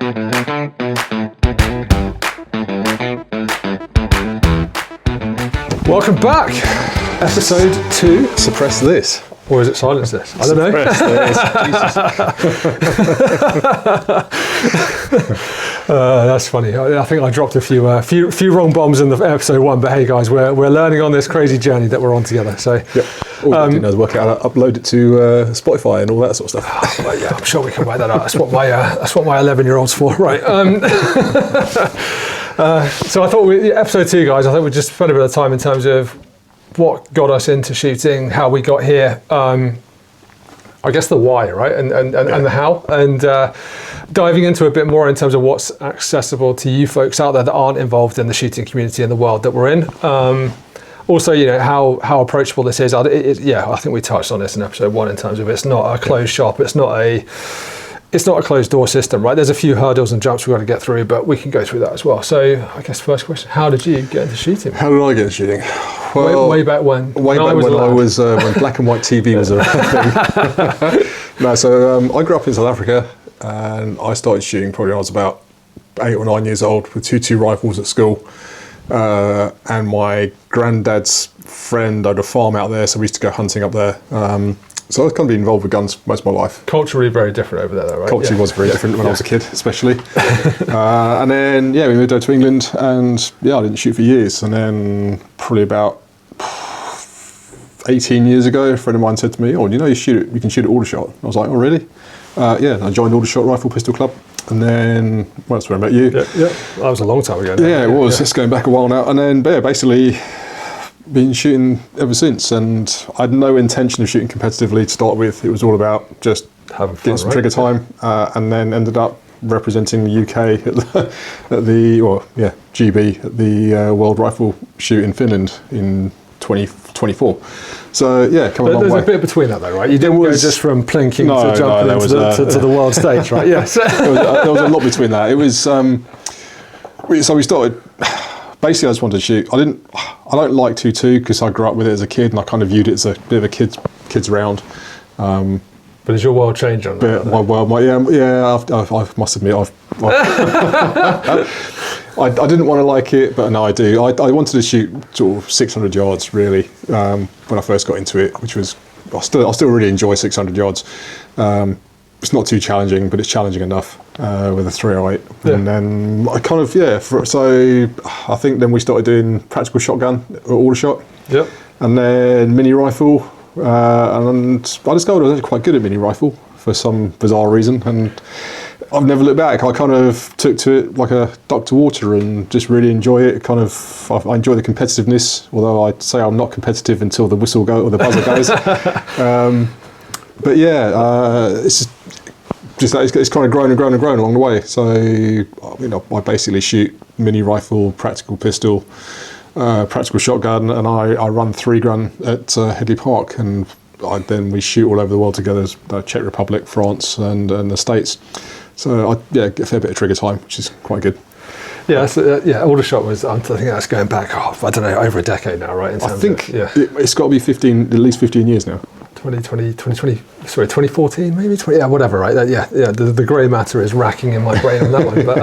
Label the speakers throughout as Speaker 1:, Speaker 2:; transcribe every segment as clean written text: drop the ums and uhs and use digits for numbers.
Speaker 1: Welcome back. Episode 2.
Speaker 2: Suppress this.
Speaker 1: Or is it silence this? I don't know. That's funny. I think I dropped a few wrong bombs in the episode 1, but hey guys, we're learning on this crazy journey that we're on together. So
Speaker 2: yep. All I do now is work out how to upload it to Spotify and all that sort of stuff.
Speaker 1: Well, yeah, I'm sure we can work that out. That's what my 11-year-old's for, right? So I thought episode 2, guys, I think we'd just spend a bit of time in terms of what got us into shooting, how we got here, I guess the why, right, and the how, and diving into a bit more in terms of what's accessible to you folks out there that aren't involved in the shooting community in the world that we're in. Also, how approachable this is. I think we touched on this in episode 1 in terms of it's not a closed shop, it's not a closed door system, right? There's a few hurdles and jumps we've got to get through, but we can go through that as well. So I guess first question, how did you get into shooting?
Speaker 2: How did I get into shooting? Well,
Speaker 1: way back when?
Speaker 2: When black and white TV was a thing. No, so I grew up in South Africa and I started shooting probably when I was about 8 or 9 years old with 2 rifles at school. And my granddad's friend had a farm out there, so we used to go hunting up there. So I was kind of involved with guns most of my life.
Speaker 1: Culturally very different over there though, right?
Speaker 2: Culturally was very different when I was a kid, especially. And then, we moved over to England and I didn't shoot for years. And then probably about 18 years ago, a friend of mine said to me, you can shoot at Aldershot. I was like, oh really? I joined Aldershot Rifle Pistol Club. And then, that's where I met you.
Speaker 1: Yeah, that was a long time ago.
Speaker 2: Yeah, it was. It's going back a while now. And then, basically, been shooting ever since. And I had no intention of shooting competitively to start with. It was all about just getting some trigger time. And then ended up representing the UK GB at the World Rifle Shoot in Finland in 2024 So come a long way.
Speaker 1: There's a bit between that though, right? You didn't go just from plinking to jumping to the world stage, right? Yes.
Speaker 2: There was a lot between that. It was so we started. Basically, I just wanted to shoot. I don't like 2.2 because I grew up with it as a kid and I kind of viewed it as a bit of a kids round.
Speaker 1: But has your world changed on that?
Speaker 2: My world, I must admit, I didn't want to like it, but no, I do. I wanted to shoot sort of 600 yards, really, when I first got into it, which was, I still really enjoy 600 yards. It's not too challenging, but it's challenging enough with a 308. Yeah. And then I kind of, so I think then we started doing practical shotgun at Aldershot.
Speaker 1: Yep.
Speaker 2: And then mini rifle. And I discovered I was quite good at mini rifle for some bizarre reason, and I've never looked back. I kind of took to it like a duck to water and just really enjoy it. I enjoy the competitiveness, although I'd say I'm not competitive until the whistle goes or the buzzer goes. It's kind of grown along the way. So I basically shoot mini rifle, practical pistol, practical shotgun, and I run 3-gun at Headley Park, and then we shoot all over the world together, Czech Republic, France, and the States. So I get a fair bit of trigger time, which is quite good.
Speaker 1: Yeah, Aldershot was. I think that's going back. I don't know, over a decade now, right?
Speaker 2: It's got to be at least 15 years now.
Speaker 1: 2014 maybe, whatever, right? The grey matter is racking in my brain on that one. But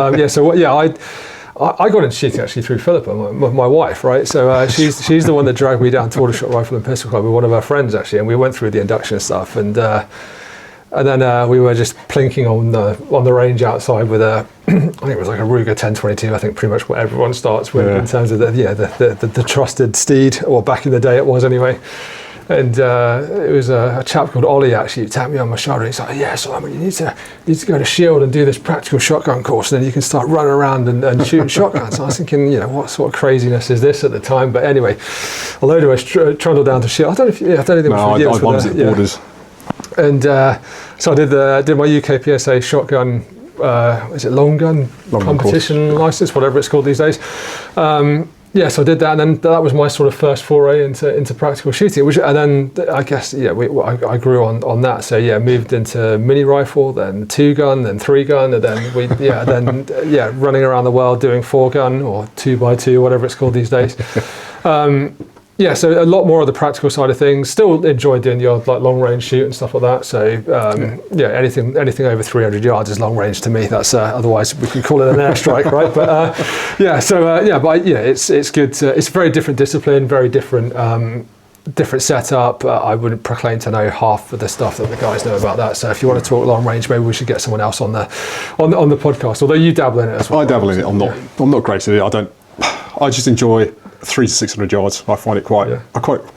Speaker 1: I got into shooting actually through Philippa, my wife, right? So she's the one that dragged me down to Aldershot Rifle and Pistol Club with one of her friends actually, and we went through the induction stuff, and then we were just plinking on the range outside with I think it was like a Ruger 1022. I think pretty much what everyone starts with in terms of the trusted steed, or back in the day it was anyway. And it was a chap called Ollie actually who tapped me on my shoulder. He's like, Simon, you need to go to Shield and do this practical shotgun course, and then you can start running around and shooting shotguns. And I was thinking, what sort of craziness is this at the time? But anyway, a load of us trundled down to Shield. I don't think it was
Speaker 2: with the Borders.
Speaker 1: And so I did my UK PSA shotgun, is it long gun competition license, whatever it's called these days. So I did that, and then that was my sort of first foray into practical shooting. And then I guess I grew on that. So moved into mini rifle, then 2-gun, then 3-gun, and then running around the world doing 4-gun or 2x2, whatever it's called these days. Yeah, so a lot more of the practical side of things. Still enjoy doing the odd like long range shoot and stuff like that. So anything over 300 yards is long range to me. That's otherwise we could call it an airstrike, right? But it's good. It's a very different discipline, very different. Different setup. I wouldn't proclaim to know half of the stuff that the guys know about that. So if you want to talk long range, maybe we should get someone else on the podcast. Although you dabble in it as well.
Speaker 2: I dabble in it. I'm not great at it. I just enjoy 300 to 600 yards. I find it quite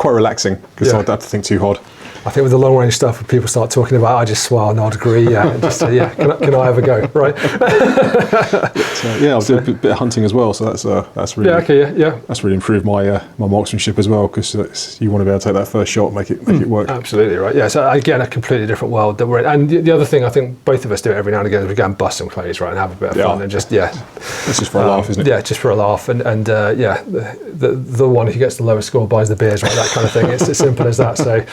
Speaker 2: relaxing because I don't have to think too hard.
Speaker 1: I think with the long range stuff, when people start talking about, I just smile, nod, agree, and just say, can I have a go, right?
Speaker 2: I'll do a bit of hunting as well, so that's really that's really improved my marksmanship as well, because you want to be able to take that first shot, make it work.
Speaker 1: Absolutely right. Yeah. So again, a completely different world that we're in. And the other thing I think both of us do every now and again is we go and bust some clays, right, and have a bit of fun and just
Speaker 2: It's just for a laugh, isn't it?
Speaker 1: Yeah, just for a laugh, and the one who gets the lowest score buys the beers, right? That kind of thing. It's as simple as that. So.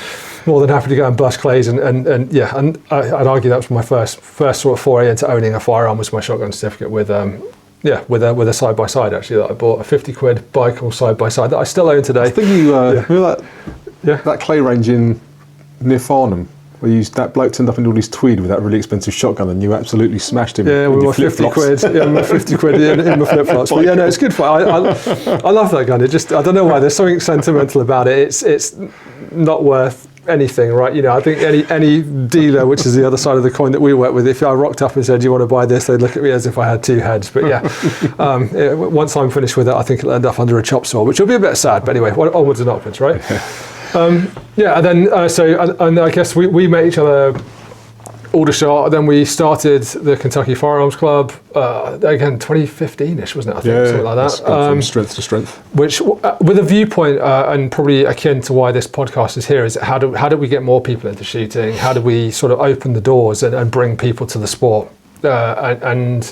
Speaker 1: More than happy to go and bust clays and I'd argue that was my first sort of foray into owning a firearm was my shotgun certificate with a side by side actually that I bought, a 50 quid Baikal side by side that I still own today.
Speaker 2: I think you remember that clay range near Farnham where that bloke turned up in all his tweed with that really expensive shotgun and you absolutely smashed him.
Speaker 1: Yeah, with my 50 quid. Yeah, my 50 quid in my flip flops. But yeah, no, it's good fun. I love that gun. It just I don't know why. There's something sentimental about it. It's not worth anything, right? You know, I think any dealer, which is the other side of the coin that we work with, if I rocked up and said, "Do you want to buy this?" they'd look at me as if I had two heads. But once I'm finished with it, I think it'll end up under a chop saw, which will be a bit sad. But anyway, onwards and upwards, right? And then I guess we met each other Aldershot, then we started the Kentucky Firearms Club, again 2015ish, wasn't it? I think something like that.
Speaker 2: From strength to strength.
Speaker 1: Which, with a viewpoint, and probably akin to why this podcast is here, is how do we get more people into shooting? How do we sort of open the doors and bring people to the sport? And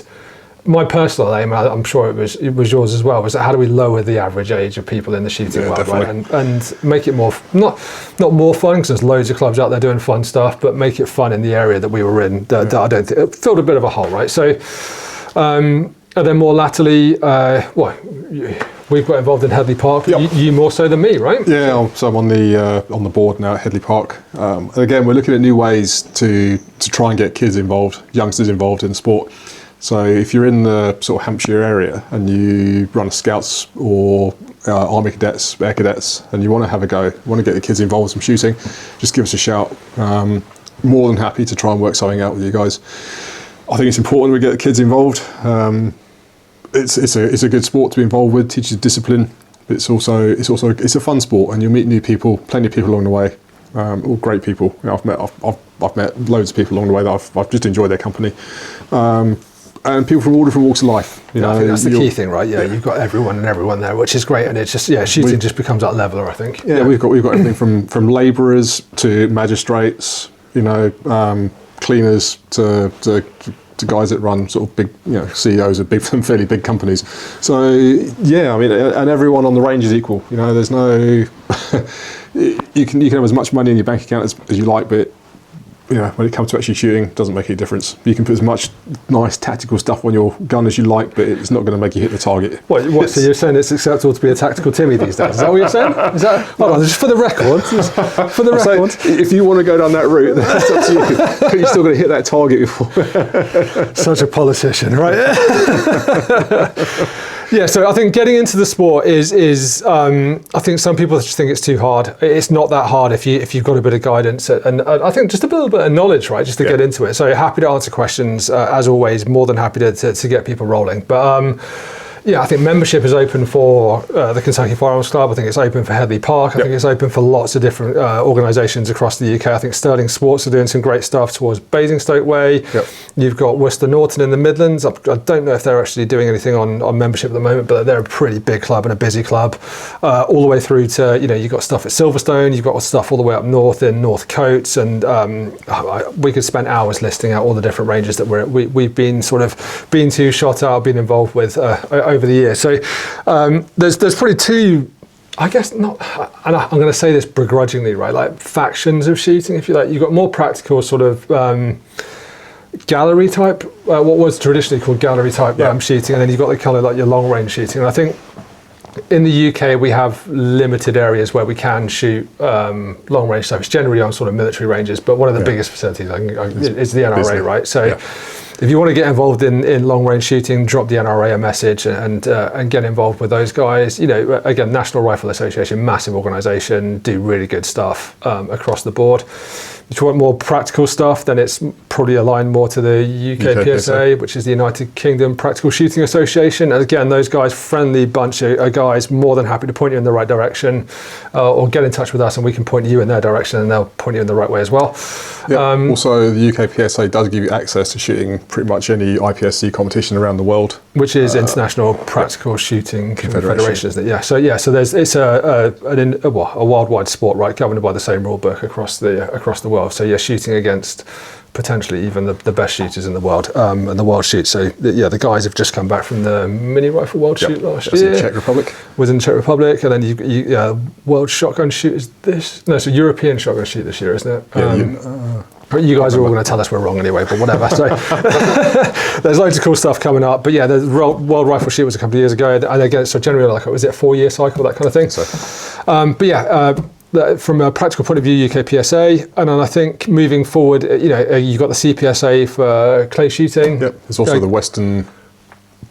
Speaker 1: my personal aim, I'm sure it was yours as well, was how do we lower the average age of people in the shooting world, right? And make it more, not more fun, because there's loads of clubs out there doing fun stuff, but make it fun in the area that we were in, that I don't think, it filled a bit of a hole, right? So, and then more latterly, we've got involved in Headley Park, you more so than me, right?
Speaker 2: Yeah, so I'm on the board now at Headley Park. Again, we're looking at new ways to try and get kids involved, youngsters involved in sport. So if you're in the sort of Hampshire area and you run scouts or army cadets, air cadets, and you want to have a go, want to get the kids involved in some shooting, just give us a shout. More than happy to try and work something out with you guys. I think it's important we get the kids involved. It's a good sport to be involved with, teaches discipline. It's a fun sport, and you'll meet new people, plenty of people along the way. All great people. You know, I've met loads of people along the way that I've just enjoyed their company. And people from all different walks of life.
Speaker 1: I think that's the key thing, right? Yeah, you've got everyone there, which is great, and it's just shooting just becomes that leveler, I think.
Speaker 2: Yeah, we've got everything from labourers to magistrates, cleaners to guys that run sort of big, CEOs of fairly big companies. So yeah, I mean, and everyone on the range is equal. There's no you can have as much money in your bank account as you like, but when it comes to actually shooting, it doesn't make any difference. You can put as much nice tactical stuff on your gun as you like, but it's not going to make you hit the target.
Speaker 1: What? So you're saying it's acceptable to be a tactical Timmy these days? Is that what you're saying? Hold on, just for the record.
Speaker 2: If you want to go down that route, that's up to you. But you're still going to hit that target before.
Speaker 1: Such a politician, right? Yeah, so I think getting into the sport is I think some people just think it's too hard. It's not that hard if you've got a bit of guidance and I think just a little bit of knowledge, right, just to get into it. So happy to answer questions, as always, more than happy to get people rolling. But I think membership is open for the Kentucky Firearms Club. I think it's open for Headley Park. I think it's open for lots of different organisations across the UK. I think Sterling Sports are doing some great stuff towards Basingstoke Way. You've got Worcester Norton in the Midlands. I don't know if they're actually doing anything on membership at the moment, but they're a pretty big club and a busy club. All the way through to, you've got stuff at Silverstone. You've got stuff all the way up north in North Coates. And we could spend hours listing out all the different ranges that we've been to, shot out, been involved with over the years. So there's probably two, I guess not, and I'm going to say this begrudgingly, right? Like factions of shooting, if you like. You've got more practical sort of gallery type, what was traditionally called gallery type shooting, and then you've got the kind of like your long range shooting. And I think In the UK, we have limited areas where we can shoot long range stuff. It's generally on sort of military ranges, but one of the biggest facilities is the NRA, right? So if you want to get involved in long range shooting, drop the NRA a message and get involved with those guys. You know, again, National Rifle Association, massive organisation, do really good stuff across the board. If you want more practical stuff, then it's probably aligned more to the UK PSA, which is the United Kingdom Practical Shooting Association. And again, those guys, friendly bunch of guys, more than happy to point you in the right direction, or get in touch with us and we can point you in their direction and they'll point you in the right way as well.
Speaker 2: Yeah. Also, the UK PSA does give you access to shooting pretty much any IPSC competition around the world,
Speaker 1: which is International Practical Shooting Confederation, isn't it? Yeah. So it's a worldwide sport, right, governed by the same rule book across the world. So you're shooting against potentially even the best shooters in the world, and the world shoot. So the guys have just come back from the mini rifle world shoot last year.
Speaker 2: In the Czech Republic.
Speaker 1: Was in the Czech Republic, and then you world shotgun shoot is this? No, so European shotgun shoot this year, isn't it? You guys are all going to tell us we're wrong anyway, but whatever. So there's loads of cool stuff coming up. But yeah, the World Rifle Shoot was a couple of years ago, and again, so generally was it a 4-year cycle, that kind of thing. But yeah. From a practical point of view, UK PSA, and then I think moving forward, you've got the CPSA for clay shooting.
Speaker 2: Yep. There's also the Western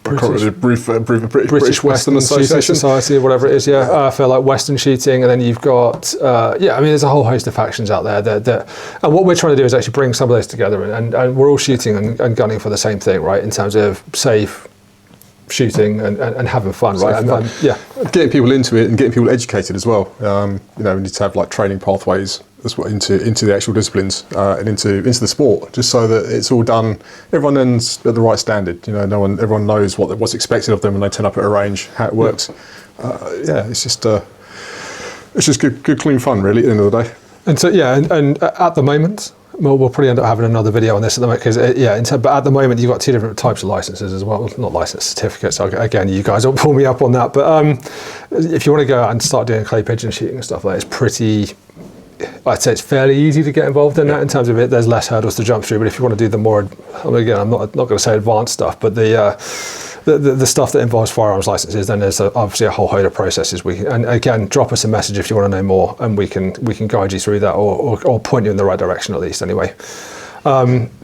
Speaker 1: British Western Shooting Society, or whatever it is. For like Western shooting, and then you've got there's a whole host of factions out there that and what we're trying to do is actually bring some of those together, and we're all shooting and gunning for the same thing, right? In terms of safe shooting and having fun, right?
Speaker 2: Getting people into it and getting people educated as well. We need to have like training pathways as well into the actual disciplines and into the sport, just so that it's all done. Everyone's at the right standard. Everyone knows what's expected of them when they turn up at a range, how it works. It's just good clean fun, really, at the end of the day.
Speaker 1: And so and at the moment. We'll probably end up having another video on this at the moment, because but at the moment you've got 2 different types of licenses as well. Not license, certificates. Again, you guys will pull me up on that. But if you want to go out and start doing clay pigeon shooting and stuff like that, it's pretty. I'd say it's fairly easy to get involved in that in terms of it. There's less hurdles to jump through. But if you want to do the more, again, I'm not going to say advanced stuff, but the stuff that involves firearms licenses, then there's obviously a whole host of processes. And again, drop us a message if you want to know more, and we can guide you through that, or point you in the right direction at least. Anyway,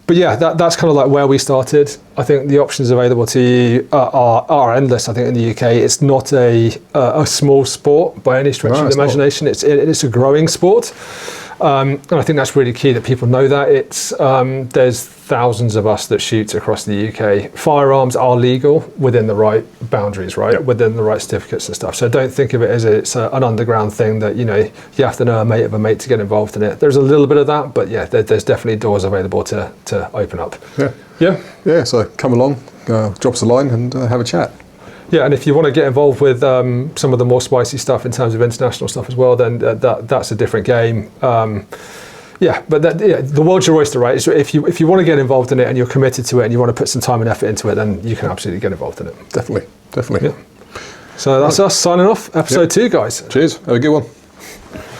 Speaker 1: but yeah, that's kind of like where we started. I think the options available to you are endless. I think in the UK, it's not a small sport by any stretch of the imagination. It's a growing sport. And I think that's really key that people know that there's thousands of us that shoot across the UK. Firearms are legal within the right boundaries, right? Yep. Within the right certificates and stuff. So don't think of it as it's an underground thing that you have to know a mate of a mate to get involved in it. There's a little bit of that, but there's definitely doors available to open up. Yeah.
Speaker 2: So come along, drop us a line, and have a chat.
Speaker 1: Yeah, and if you want to get involved with some of the more spicy stuff in terms of international stuff as well, then that's a different game. But the world's your oyster, right? So if you want to get involved in it and you're committed to it and you want to put some time and effort into it, then you can absolutely get involved in it.
Speaker 2: Definitely.
Speaker 1: Yeah. So that's us signing off. Episode 2, guys.
Speaker 2: Cheers. Have a good one.